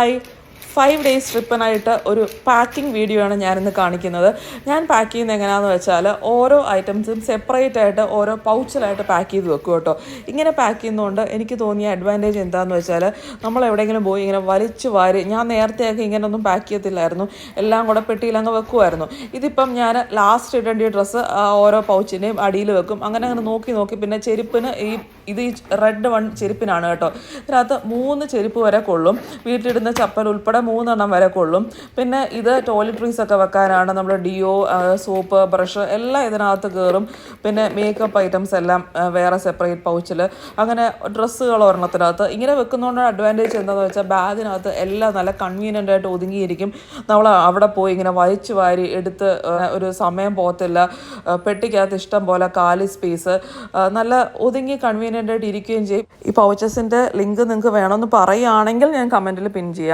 Hi 5 days ട്രിപ്പിനായിട്ട് ഒരു packing video ആണ് ഞാനിന്ന് കാണിക്കുന്നത്. ഞാൻ പാക്ക് ചെയ്യുന്നത് എങ്ങനെയാണെന്ന് വെച്ചാൽ ഓരോ ഐറ്റംസും സെപ്പറേറ്റ് ആയിട്ട് ഓരോ പൗച്ചിലായിട്ട് പാക്ക് ചെയ്ത് വെക്കും കേട്ടോ. ഇങ്ങനെ പാക്ക് ചെയ്യുന്നതുകൊണ്ട് എനിക്ക് തോന്നിയ അഡ്വാൻറ്റേജ് എന്താണെന്ന് വെച്ചാൽ നമ്മൾ എവിടെയെങ്കിലും പോയി ഇങ്ങനെ വലിച്ചു വാരി, ഞാൻ നേരത്തെയൊക്കെ ഇങ്ങനെയൊന്നും പാക്ക് ചെയ്യത്തില്ലായിരുന്നു, എല്ലാം കൂടെ പെട്ടിയിലങ്ങ് വെക്കുമായിരുന്നു. ഇതിപ്പം ഞാൻ ലാസ്റ്റ് ഇടേണ്ട ഡ്രസ്സ് ഓരോ പൗച്ചിൻ്റെയും അടിയിൽ വെക്കും. അങ്ങനെ നോക്കി പിന്നെ ചെരുപ്പിന് ഇത് ഈ റെഡ് വൺ ചെരുപ്പിനാണ് കേട്ടോ. ഇതിനകത്ത് 3 ചെരുപ്പ് വരെ കൊള്ളും. വീട്ടിലിടുന്ന ചപ്പൽ ഉൾപ്പെടെ 3 വരെ കൊള്ളും. പിന്നെ ഇത് ടോയ്ലറ്ററീസ് ഒക്കെ വെക്കാനാണ്. നമ്മുടെ ഡിയോ, സോപ്പ്, ബ്രഷ് എല്ലാം ഇതിനകത്ത് കയറും. പിന്നെ മേക്കപ്പ് ഐറ്റംസ് എല്ലാം വേറെ സെപ്പറേറ്റ് പൗച്ചിൽ. അങ്ങനെ ഡ്രസ്സുകൾ ഒരെണ്ണത്തിനകത്ത് ഇങ്ങനെ വെക്കുന്നതുകൊണ്ട് അഡ്വാൻറ്റേജ് എന്താണെന്ന് വെച്ചാൽ ബാഗിനകത്ത് എല്ലാം നല്ല കൺവീനിയൻ്റ് ആയിട്ട് ഒതുങ്ങിയിരിക്കും. നമ്മൾ അവിടെ പോയി ഇങ്ങനെ വലിച്ചു വാരി എടുത്ത് ഒരു സമയം പോകത്തില്ല. പെട്ടിക്കകത്ത് ഇഷ്ടം പോലെ കാലി സ്പേസ്, നല്ല ഒതുങ്ങി കൺവീനിയൻ്റ് ആയിട്ട് ഇരിക്കുകയും ചെയ്യും. ഈ പൗച്ചസിൻ്റെ ലിങ്ക് നിങ്ങൾക്ക് വേണമെന്ന് പറയുകയാണെങ്കിൽ ഞാൻ കമൻറ്റിൽ പിൻ ചെയ്യാം.